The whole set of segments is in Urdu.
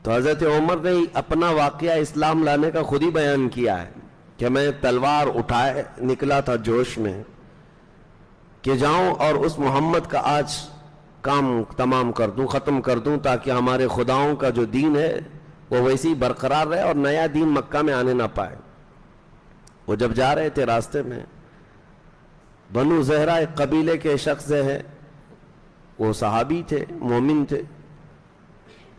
تو حضرت عمر نے اپنا واقعہ اسلام لانے کا خود ہی بیان کیا ہے کہ میں تلوار اٹھائے نکلا تھا جوش میں کہ جاؤں اور اس محمد کا آج کام تمام کر دوں، ختم کر دوں، تاکہ ہمارے خداؤں کا جو دین ہے وہ ویسے ہی برقرار رہے اور نیا دین مکہ میں آنے نہ پائے۔ وہ جب جا رہے تھے راستے میں بنو زہرہ ایک قبیلے کے شخص ہیں، وہ صحابی تھے، مومن تھے،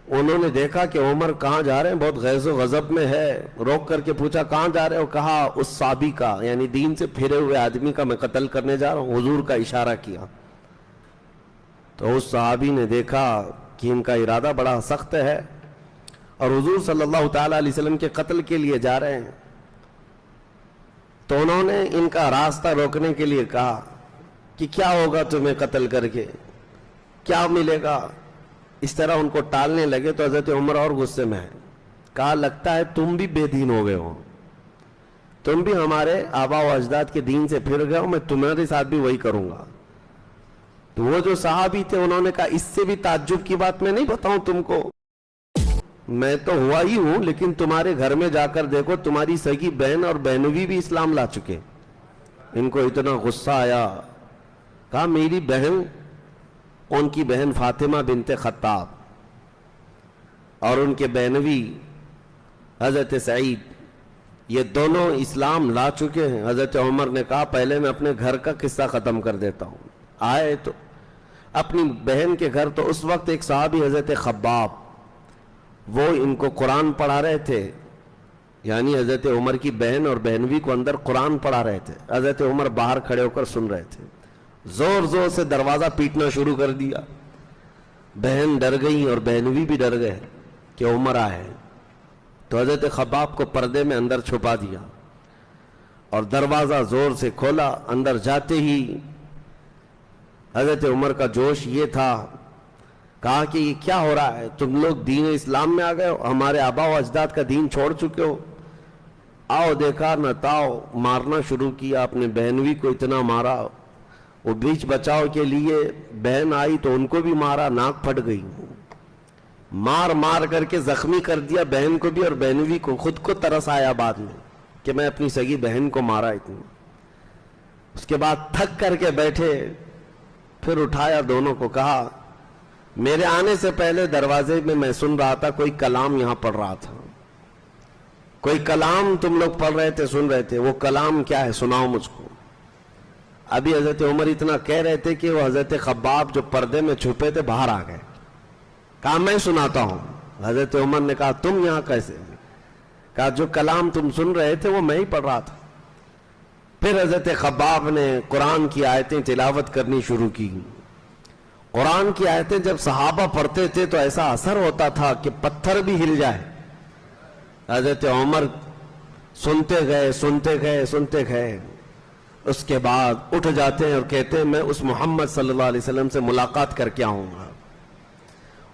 انہوں نے دیکھا کہ عمر کہاں جا رہے ہیں، بہت غیظ و غضب میں ہے، روک کر کے پوچھا کہاں جا رہے ہو؟ کہا اس صحابی کا، یعنی دین سے پھرے ہوئے آدمی کا میں قتل کرنے جا رہا ہوں، حضور کا اشارہ کیا۔ تو اس صحابی نے دیکھا کہ ان کا ارادہ بڑا سخت ہے اور حضور صلی اللہ تعالیٰ علیہ وسلم کے قتل کے لیے جا رہے ہیں، تو انہوں نے ان کا راستہ روکنے کے لیے کہا کہ کیا ہوگا تمہیں قتل کر کے، کیا ملے گا؟ اس طرح ان کو ٹالنے لگے تو حضرت عمر اور غصے میں ہے، کہا لگتا ہے تم بھی بے دین ہو گئے ہو، تم بھی ہمارے آبا و اجداد کے دین سے پھر گئے ہو، میں تمہارے ساتھ بھی وہی کروں گا۔ تو وہ جو صحابی تھے انہوں نے کہا اس سے بھی تعجب کی بات میں نہیں بتاؤں تم کو، میں تو ہوا ہی ہوں، لیکن تمہارے گھر میں جا کر دیکھو تمہاری سگی بہن اور بہنوی بھی اسلام لا چکے۔ ان کو اتنا غصہ آیا، کہا میری بہن، ان کی بہن فاطمہ بنت خطاب اور ان کے بہنوی حضرت سعید، یہ دونوں اسلام لا چکے ہیں۔ حضرت عمر نے کہا پہلے میں اپنے گھر کا قصہ ختم کر دیتا ہوں۔ آئے تو اپنی بہن کے گھر، تو اس وقت ایک صحابی حضرت خباب، وہ ان کو قرآن پڑھا رہے تھے، یعنی حضرت عمر کی بہن اور بہنوی کو اندر قرآن پڑھا رہے تھے، حضرت عمر باہر کھڑے ہو کر سن رہے تھے۔ زور زور سے دروازہ پیٹنا شروع کر دیا، بہن ڈر گئی اور بہنوی بھی ڈر گئے کہ عمر آئے، تو حضرت خباب کو پردے میں اندر چھپا دیا اور دروازہ زور سے کھولا۔ اندر جاتے ہی حضرت عمر کا جوش یہ تھا، کہا کہ یہ کیا ہو رہا ہے، تم لوگ دین اسلام میں آ گئے ہو، ہمارے آبا و اجداد کا دین چھوڑ چکے ہو، آؤ دیکھا نہ تاؤ، مارنا شروع کیا، اپنے بہنوی کو اتنا مارا، وہ بیچ بچاؤ کے لیے بہن آئی تو ان کو بھی مارا، ناک پھٹ گئی، مار مار کر کے زخمی کر دیا بہن کو بھی اور بہنوی کو۔ خود کو ترس آیا بعد میں کہ میں اپنی سگی بہن کو مارا اتنا۔ اس کے بعد تھک کر کے بیٹھے، پھر اٹھایا دونوں کو، کہا میرے آنے سے پہلے دروازے میں سن رہا تھا کوئی کلام یہاں پڑھ رہا تھا، کوئی کلام تم لوگ پڑھ رہے تھے، سن رہے تھے، وہ کلام کیا ہے سناؤ مجھ کو۔ ابھی حضرت عمر اتنا کہہ رہے تھے کہ وہ حضرت خباب جو پردے میں چھپے تھے باہر آ گئے، کہا میں سناتا ہوں۔ حضرت عمر نے کہا تم یہاں کیسے؟ کہا جو کلام تم سن رہے تھے وہ میں ہی پڑھ رہا تھا۔ پھر حضرت خباب نے قرآن کی آیتیں تلاوت کرنی شروع کی۔ قرآن کی آیتیں جب صحابہ پڑھتے تھے تو ایسا اثر ہوتا تھا کہ پتھر بھی ہل جائے۔ حضرت عمر سنتے گئے سنتے گئے سنتے گئے، اس کے بعد اٹھ جاتے ہیں اور کہتے ہیں میں اس محمد صلی اللہ علیہ وسلم سے ملاقات کر کے آؤں گا۔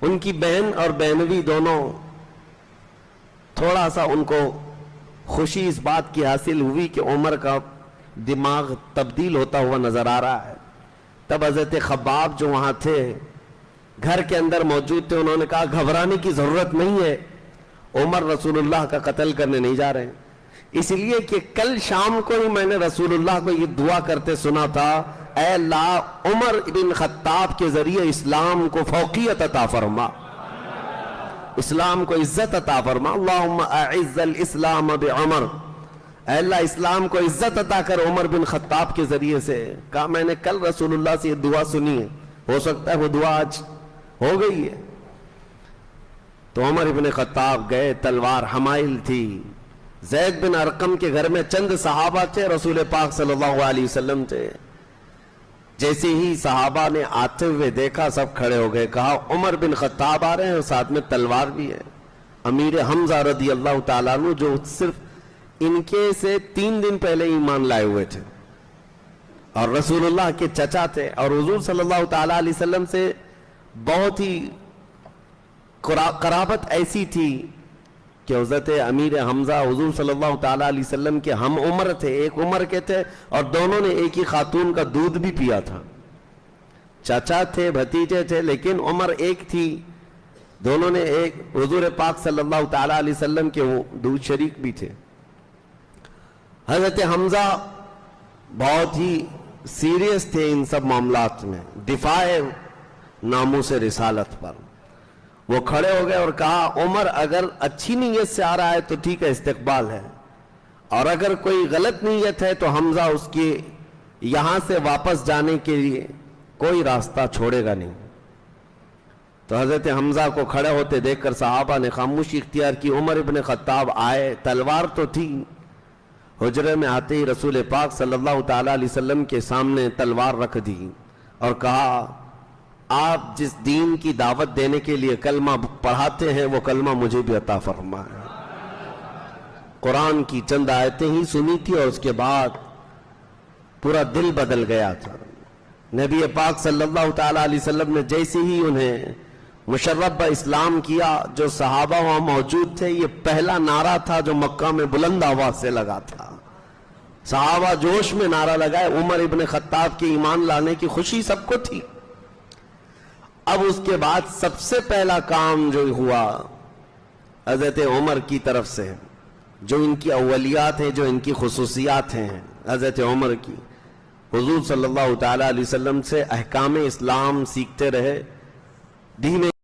ان کی بہن اور بہنوی دونوں، تھوڑا سا ان کو خوشی اس بات کی حاصل ہوئی کہ عمر کا دماغ تبدیل ہوتا ہوا نظر آ رہا ہے۔ تب حضرت خباب جو وہاں تھے، گھر کے اندر موجود تھے، انہوں نے کہا گھبرانے کی ضرورت نہیں ہے، عمر رسول اللہ کا قتل کرنے نہیں جا رہے ہیں، اس لیے کہ کل شام کو ہی میں نے رسول اللہ کو یہ دعا کرتے سنا تھا، اے اللہ عمر بن خطاب کے ذریعے اسلام کو فوقیت عطا فرما، اسلام کو عزت عطا فرما، اللہم اعز الاسلام بعمر، اے اللہ اسلام کو عزت عطا کر عمر بن خطاب کے ذریعے سے۔ کہا میں نے کل رسول اللہ سے یہ دعا سنی ہے، ہو سکتا ہے وہ دعا آج ہو گئی ہے۔ تو عمر بن خطاب گئے، تلوار حمائل تھی، زید بن ارقم کے گھر میں چند صحابہ تھے، رسول پاک صلی اللہ علیہ وسلم تھے۔ جیسے ہی صحابہ نے آتے ہوئے دیکھا سب کھڑے ہو گئے، کہا عمر بن خطاب آ رہے ہیں اور ساتھ میں تلوار بھی ہے۔ امیر حمزہ رضی اللہ تعالیٰ عنہ جو صرف ان کے سے 3 دن پہلے ایمان لائے ہوئے تھے اور رسول اللہ کے چچا تھے، اور حضور صلی اللہ تعالیٰ علیہ وسلم سے بہت ہی قرابت ایسی تھی کہ حضرت امیر حمزہ حضور صلی اللہ تعالیٰ علیہ وسلم کے ہم عمر تھے، ایک عمر کے تھے، اور دونوں نے ایک ہی خاتون کا دودھ بھی پیا تھا، چچا تھے، بھتیجے تھے، لیکن عمر ایک تھی دونوں نے ایک حضور پاک صلی اللہ تعالی علیہ وسلم کے وہ دودھ شریک بھی تھے. حضرت حمزہ بہت ہی سیریس تھے ان سب معاملات میں، دفاع ناموس رسالت پر. وہ کھڑے ہو گئے اور کہا عمر اگر اچھی نیت سے آ رہا ہے تو ٹھیک ہے، استقبال ہے، اور اگر کوئی غلط نیت ہے تو حمزہ اس کے یہاں سے واپس جانے کے لیے کوئی راستہ چھوڑے گا نہیں. تو حضرت حمزہ کو کھڑے ہوتے دیکھ کر صحابہ نے خاموشی اختیار کی. عمر ابن خطاب آئے، تلوار تو تھی، حجرے میں آتے ہی رسول پاک صلی اللہ تعالی علیہ وسلم کے سامنے تلوار رکھ دی اور کہا آپ جس دین کی دعوت دینے کے لیے کلمہ پڑھاتے ہیں وہ کلمہ مجھے بھی عطا فرمائے. قرآن کی چند آیتیں ہی سنی تھی اور اس کے بعد پورا دل بدل گیا تھا. نبی پاک صلی اللہ تعالی علیہ وسلم نے جیسے ہی انہیں مشرف اسلام کیا، جو صحابہ وہاں موجود تھے، یہ پہلا نعرہ تھا جو مکہ میں بلند آواز سے لگا تھا. صحابہ جوش میں نعرہ لگائے. عمر ابن خطاب کے ایمان لانے کی خوشی سب کو تھی. اب اس کے بعد سب سے پہلا کام جو ہوا حضرت عمر کی طرف سے، جو ان کی اولیات ہیں، جو ان کی خصوصیات ہیں حضرت عمر کی، حضور صلی اللہ تعالی علیہ وسلم سے احکام اسلام سیکھتے رہے. دین